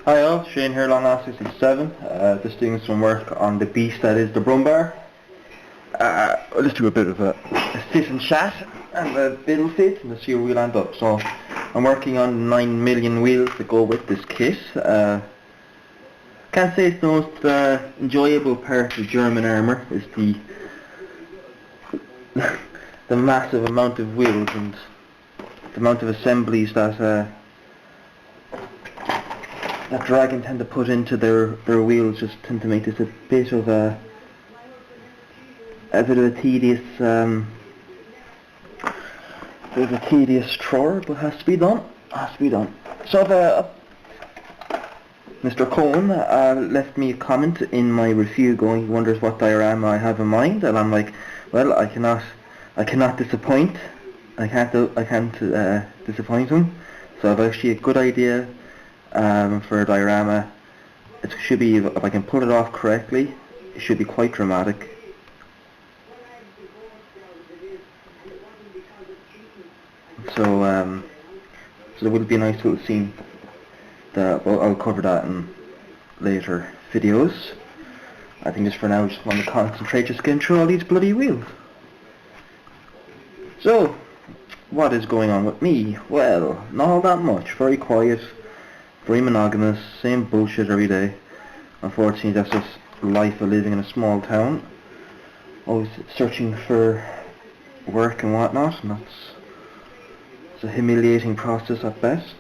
Hi all, Shane here, Long Last 67. Just doing some work on the beast that is the Brummbar. I'll just do a bit of a sit and chat and a build fit and see where we'll end up. So I'm working on 9 million wheels that go with this kit. Can't say it's the most enjoyable part of German armour is the the massive amount of wheels and the amount of assemblies that Dragon tend to put into their wheels. Just tend to make this a bit of a tedious chore, but has to be done. So Mr. Cohen left me a comment in my review going, he wonders what diorama I have in mind, and I'm like, well, I cannot disappoint. I can't disappoint him. So I've actually a good idea for a diorama. It should be, if I can pull it off correctly, it should be quite dramatic. So there will be a nice little scene. I'll cover that in later videos. I think just for now, I just want to concentrate just getting through all these bloody wheels. So, what is going on with me? Well, not all that much. Very quiet, very monogamous, same bullshit every day. Unfortunately, that's just life of living in a small town. Always searching for work and whatnot, and it's a humiliating process at best.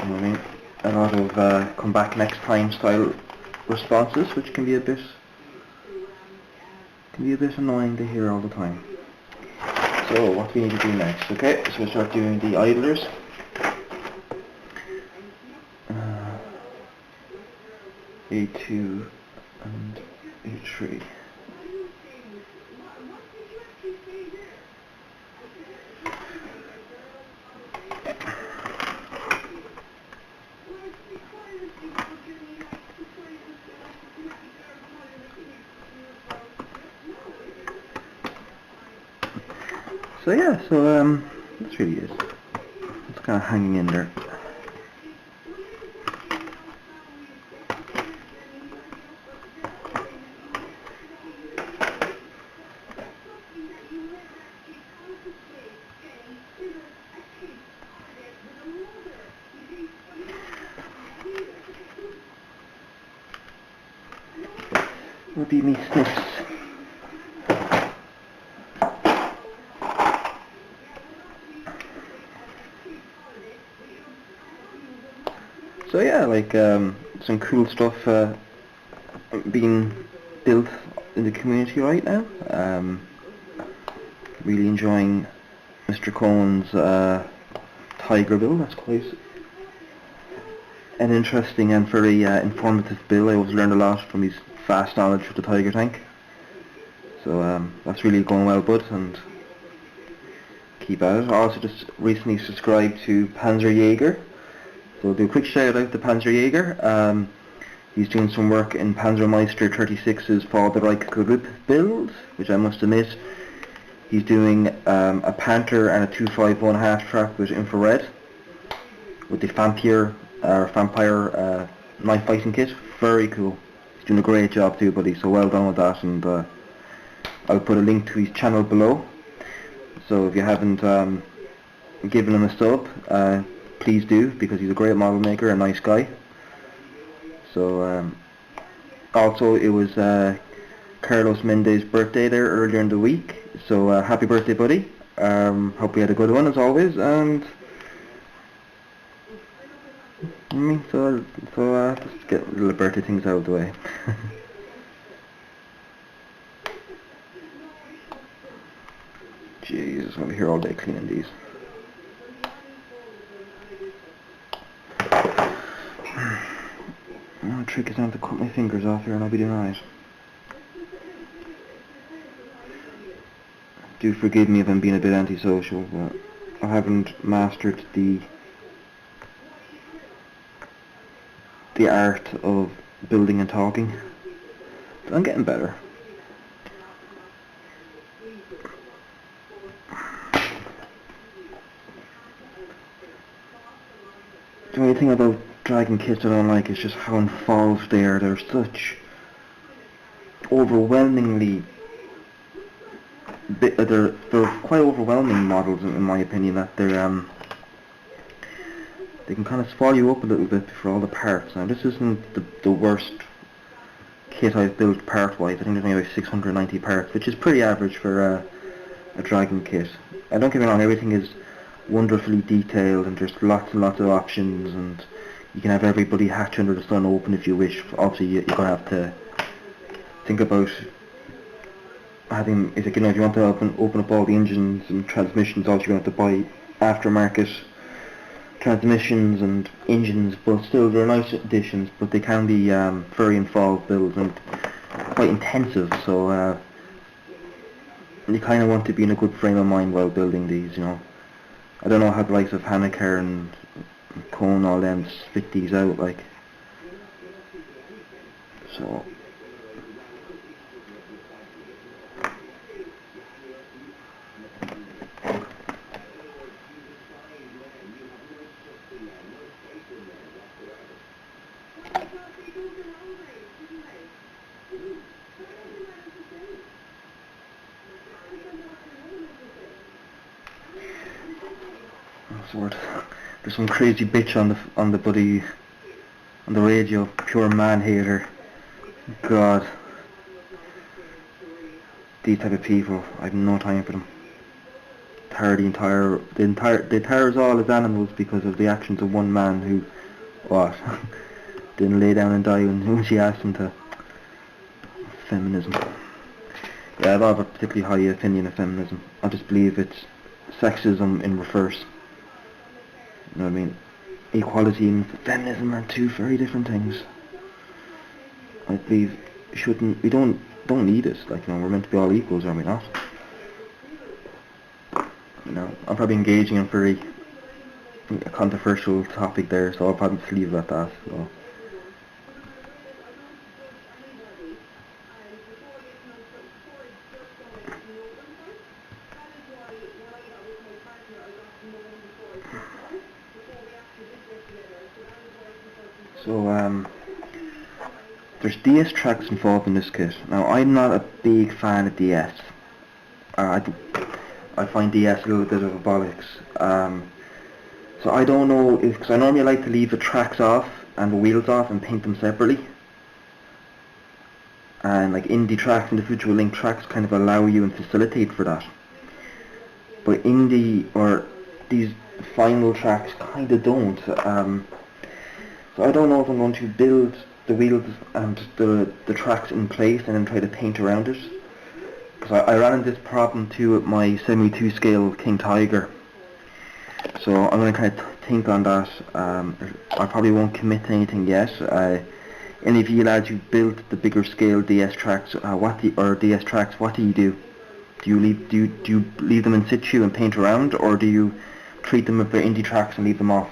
You know what I mean? A lot of come back next time style responses, which can be a bit annoying to hear all the time. So what do we need to do next? Okay, so we'll start doing the idlers. A2 and A3. So yeah, that's really it. It's kind of hanging in there. Would be me sniffs. So yeah, like some cool stuff being built in the community right now. Really enjoying Mr. Cohen's tiger build. That's quite an interesting and very informative build. I always learned a lot from his vast knowledge of the tiger tank. So that's really going well, bud, and keep at it. I also just recently subscribed to Panzerjäger. So I'll do a quick shout out to Panzerjäger. He's doing some work in Panzermeister 36's For the Reich Grip build, which I must admit, he's doing a Panther and a 251 half track with infrared, with the Vampire knife fighting kit. Very cool. He's doing a great job too, buddy, so well done with that, and I'll put a link to his channel below. So if you haven't given him a sub, please do, because he's a great model maker, a nice guy. So also it was Carlos Mendez's birthday there earlier in the week, so happy birthday, buddy. Hope you had a good one as always, and just get little birthday things out of the way. Jesus, I'll be here all day cleaning these. The trick is not to cut my fingers off here and I'll be doing alright. Do forgive me if I'm being a bit antisocial, but I haven't mastered the art of building and talking. But I'm getting better. The only thing about dragon kits I don't like is just how involved they are. They're such overwhelmingly they're quite overwhelming models in my opinion, that they can kind of swallow you up a little bit for all the parts. Now this isn't the worst kit I've built part-wise. I think there's only about 690 parts, which is pretty average for a dragon kit. Don't get me wrong, everything is wonderfully detailed and there's lots and lots of options, and you can have everybody hatch under the sun open if you wish. Obviously you're going to have to think about having, if you want to open up all the engines and transmissions, obviously you're going to have to buy aftermarket transmissions and engines, but still they're nice additions, but they can be very involved builds and quite intensive, so you kind of want to be in a good frame of mind while building these, you know. I don't know how the likes of Haneker and Cone, all them, spit these out, like, so. There's some crazy bitch on the radio, pure man hater. God, these type of people, I have no time for them. They tear us all as animals because of the actions of one man who, what, didn't lay down and die when she asked him to. Feminism. Yeah, I don't have a particularly high opinion of feminism. I just believe it's sexism in reverse. You know what I mean? Equality and feminism are two very different things. I believe we don't need it. Like, you know, we're meant to be all equals, are we not? You know, I'm probably engaging in a very controversial topic there, so I'll probably just leave it at that. So there's DS tracks involved in this kit. Now, I'm not a big fan of DS. I find DS a little bit of a bollocks. So I don't know, because I normally like to leave the tracks off and the wheels off and paint them separately. And like indie tracks, individual link tracks kind of allow you and facilitate for that. But these final tracks kind of don't. So I don't know if I'm going to build the wheels and the tracks in place and then try to paint around it. Because I ran into this problem too with my 72 scale King Tiger. So I'm going to kind of think on that. I probably won't commit to anything yet. Any of you lads who built the bigger scale DS tracks, DS tracks, what do you do? Do you leave them in situ and paint around, or do you treat them if they're indie tracks and leave them off?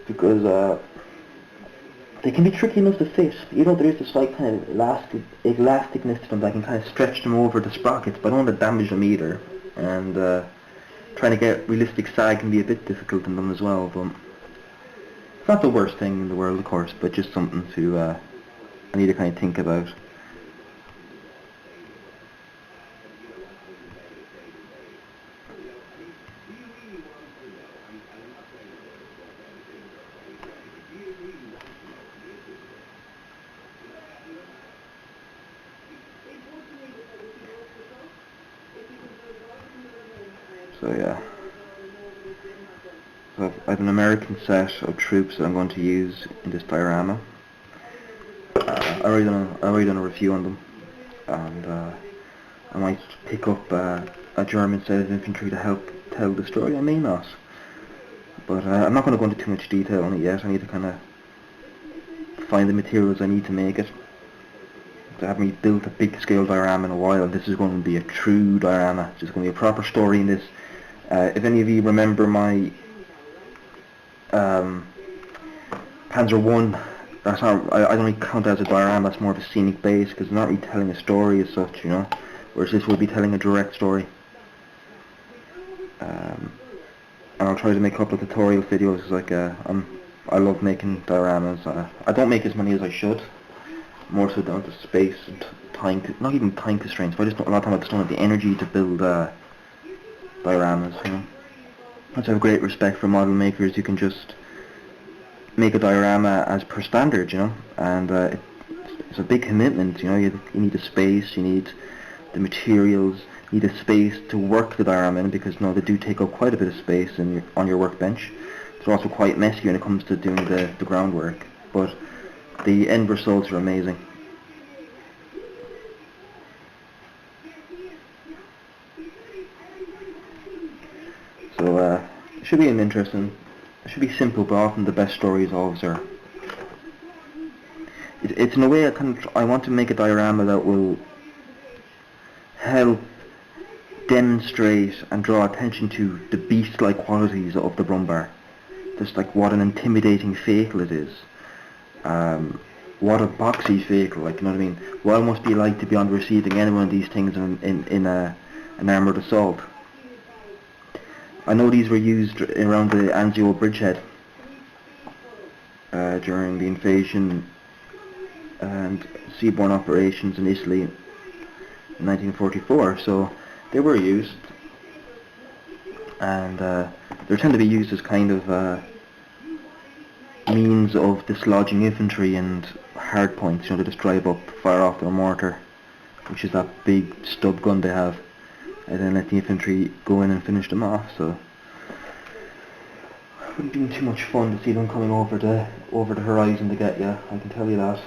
Because they can be tricky enough to fit. You know, there is this like kind of elasticness to them that can kind of stretch them over the sprockets, but I don't want to damage them either. And trying to get realistic sag can be a bit difficult in them as well. But it's not the worst thing in the world, of course, but just something to I need to kind of think about. So yeah, so I have an American set of troops that I'm going to use in this diorama. I already done a review on them, and I might pick up a German set of infantry to help tell the story. I may not, but I'm not going to go into too much detail on it yet. I need to kind of find the materials I need to make it. I haven't built a big scale diorama in a while, and this is going to be a true diorama. There's going to be a proper story in this. If any of you remember my Panzer I, that's not, I don't really count that as a diorama. That's more of a scenic base, because it's not really telling a story as such, you know. Whereas this will be telling a direct story. And I'll try to make a couple of tutorial videos. Like I love making dioramas. I don't make as many as I should, more so down to space and time, not even time constraints, but I just don't, a lot of time I just don't have the energy to build dioramas, you know. I just have great respect for model makers who can just make a diorama as per standard, you know, and it's a big commitment, you know. You need the space, you need the materials, you need a space to work the diorama in, because they do take up quite a bit of space on your workbench. They're also quite messy when it comes to doing the groundwork, but the end results are amazing. So it should be an interesting, it should be simple, but often the best stories always are. It's in a way I want to make a diorama that will help demonstrate and draw attention to the beast-like qualities of the Brummbar. Just like what an intimidating vehicle it is. What a boxy vehicle, like, you know what I mean? What it must be like to be on the receiving end of one of these things in an armoured assault. I know these were used around the Anzio bridgehead during the invasion and seaborne operations in Italy in 1944, so they were used, and they tend to be used as kind of means of dislodging infantry and hard points, you know. They just drive up, fire off their mortar, which is that big stub gun they have, and then let the infantry go in and finish them off. So it wouldn't be too much fun to see them coming over the horizon to get you, I can tell you that.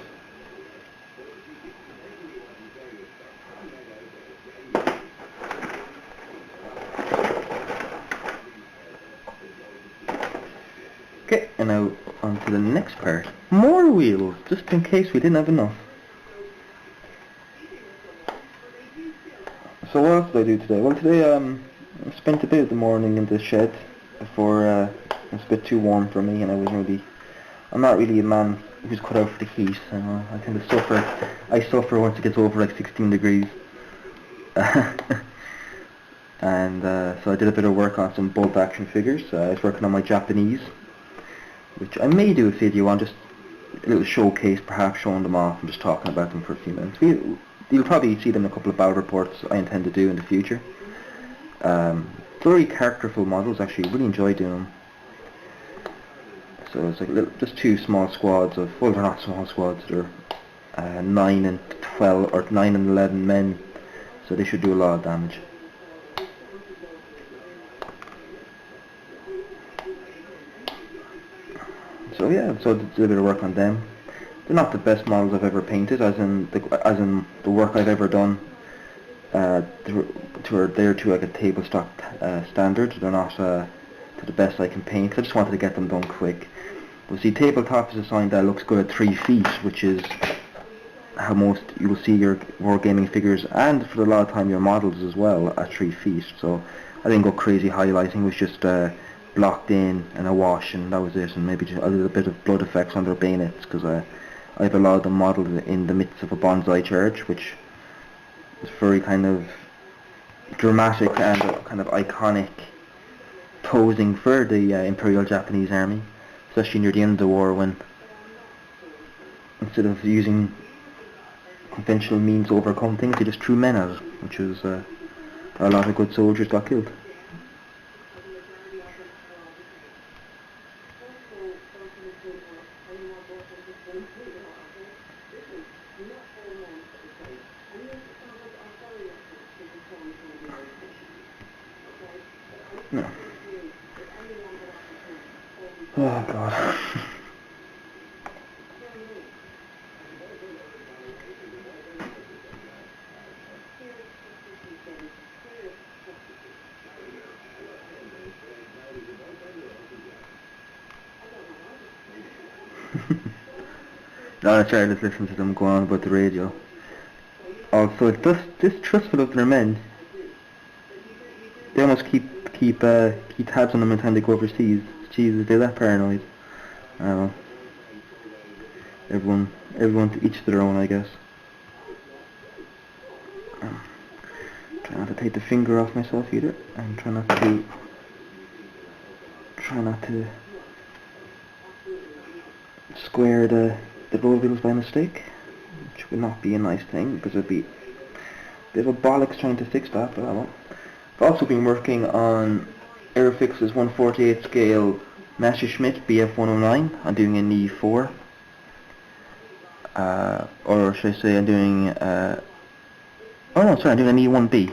Okay, and now on to the next part. More wheels, just in case we didn't have enough. So what else did I do today? Well, today I spent a bit of the morning in the shed before it was a bit too warm for me, and I'm not really a man who's cut out for the heat. I tend to suffer. I suffer once it gets over like 16 degrees. And so I did a bit of work on some bolt action figures. I was working on my Japanese, which I may do a video on, just a little showcase, perhaps showing them off and just talking about them for a few minutes. You'll probably see them in a couple of battle reports I intend to do in the future. Very characterful models, actually, really enjoy doing them. So it's like just two small squads of, well, they're not small squads, they're 9 and 12 or 9 and 11 men, so they should do a lot of damage. So yeah, so I did a bit of work on them. They're not the best models I've ever painted, as in the work I've ever done. They're to like a table stock standard. They're not to the best I can paint. I just wanted to get them done quick. But see, tabletop is a sign that looks good at 3 feet, which is how most you will see your wargaming figures, and for a lot of time your models as well, at 3 feet. So I didn't go crazy highlighting. It was just blocked in and a wash, and that was it, and maybe just a little bit of blood effects on their bayonets, because I have a lot of them modelled in the midst of a bonsai church, which is very kind of dramatic and kind of iconic posing for the Imperial Japanese Army, especially near the end of the war, when instead of using conventional means to overcome things, they just threw men at it, which was a lot of good soldiers got killed. No. Oh God. No, I tried to listen to them go on about the radio. Also, it's distrustful of their men. They almost keep tabs on them every time they go overseas. Jesus, they're that paranoid. I don't know. Everyone to each their own, I guess. Try not to take the finger off myself either. I'm trying not to try not to square the road wheels by mistake, which would not be a nice thing, because it'd be a bit of a bollocks trying to fix that, but I won't. I've also been working on Airfix's 1/48 scale Messerschmitt BF109. I'm doing an E4, or should I say I'm doing, I'm doing an E1B.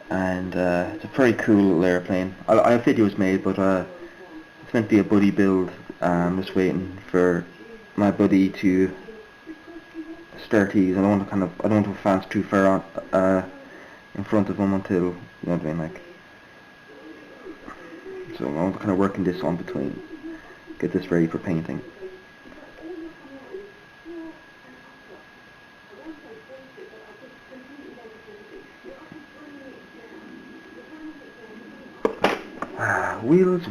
And it's a very cool little airplane. I have videos made, but it's meant to be a buddy build. I'm just waiting for my buddy to start these. I don't want to advance too far on, in front of him until, you know what I mean, like. So I'm kind of working this on between, get this ready for painting. Wheels.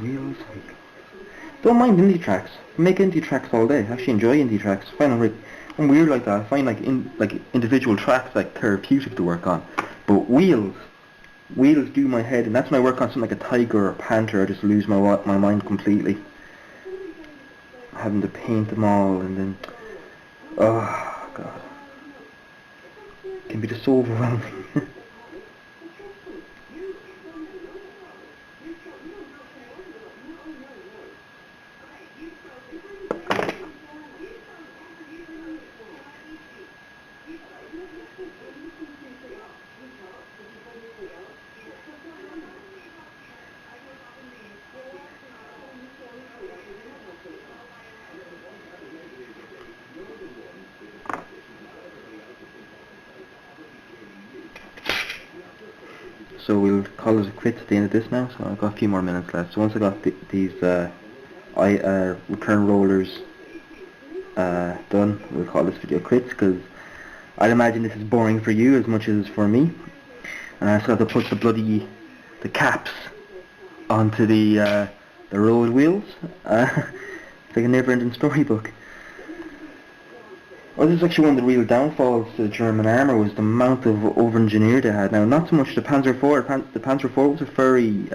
Don't mind indie tracks. I make indie tracks all day. I actually enjoy indie tracks. I'm weird like that. I find like individual tracks like therapeutic to work on. But wheels do my head, and that's when I work on something like a tiger or a panther. I just lose my mind completely. Having to paint them all, and then, oh god, it can be just so overwhelming. So we'll call it a quits at the end of this now, so I've got a few more minutes left. So once I got these return rollers done, we'll call this video quits, because I'd imagine this is boring for you as much as for me. And I still have to put the caps onto the road wheels. It's like a never-ending storybook. Well, this is actually one of the real downfalls to the German armour, was the amount of over-engineer they had. Now, not so much the Panzer IV. The Panzer IV was a very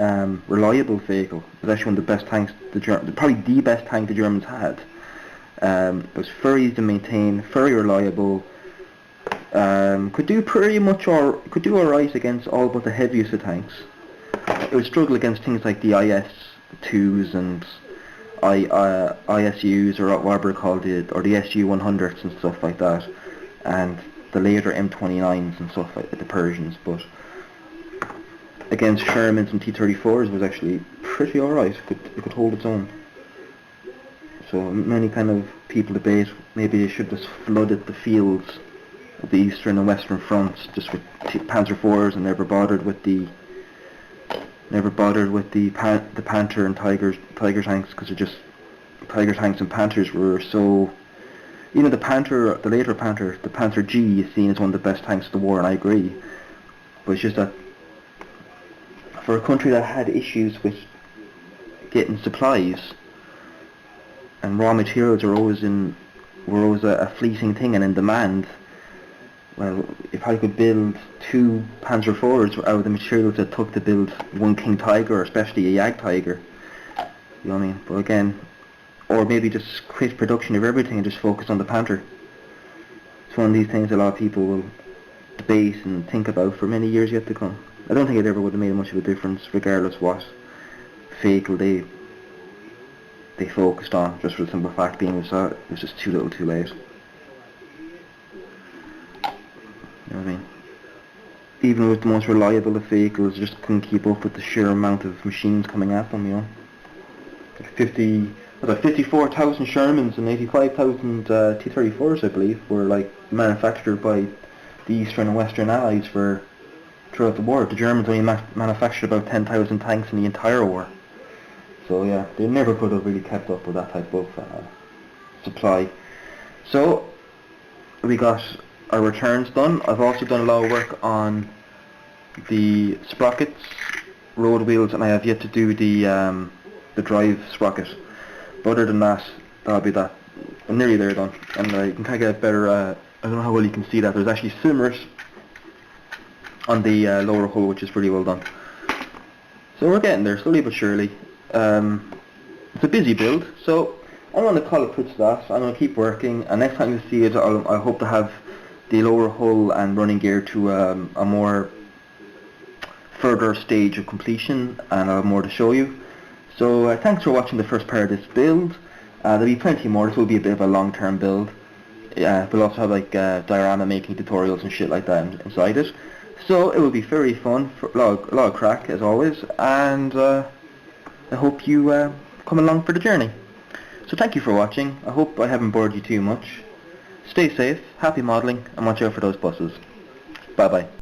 reliable vehicle. It was actually one of the best tanks probably the best tank the Germans had. It was very easy to maintain, very reliable. Could do alright against all but the heaviest of tanks. It would struggle against things like the IS-2s and ISUs, or whatever they called it, or the SU-100s and stuff like that, and the later M29s and stuff like the Persians. But against Shermans and T-34s was actually pretty alright. It could hold its own. So many kind of people debate maybe they should just flooded the fields of the eastern and western fronts just with Panzer IVs, and never bothered with the Panther and Tiger tanks, because Tiger tanks and Panthers were so. Even the later Panther, the Panther G is seen as one of the best tanks of the war, and I agree. But it's just that for a country that had issues with getting supplies, and raw materials were always a fleeting thing and in demand. Well, if I could build 2 Panzer IVs out of the materials it took to build one King Tiger, or especially a Jag Tiger, you know what I mean? But again, or maybe just quit production of everything and just focus on the Panther. It's one of these things a lot of people will debate and think about for many years yet to come. I don't think it ever would have made much of a difference, regardless what vehicle they focused on, just for the simple fact being it was just too little too late. You know what I mean? Even with the most reliable of vehicles, just couldn't keep up with the sheer amount of machines coming at them, you know. 54,000 Shermans and 85,000 T-34s, I believe, were like manufactured by the Eastern and Western Allies throughout the war. The Germans only manufactured about 10,000 tanks in the entire war. So yeah, they never could have really kept up with that type of supply. So we got our returns done. I've also done a lot of work on the sprockets, road wheels, and I have yet to do the drive sprocket. But other than that, that'll be that. I'm nearly there done, and you can kind of get a better. I don't know how well you can see that. There's actually swimmers on the lower hull, which is pretty well done. So we're getting there, slowly but surely. it's a busy build, so I'm going to call it quits to that. I'm going to keep working, and next time you see it, I hope to have the lower hull and running gear to a more further stage of completion, and I'll have more to show you. So thanks for watching the first part of this build. There'll be plenty more. This will be a bit of a long-term build. We'll also have like diorama making tutorials and shit like that inside it. So it will be very fun, a lot of crack as always, and I hope you come along for the journey. So thank you for watching. I hope I haven't bored you too much. Stay safe, happy modelling, and watch out for those buses. Bye bye.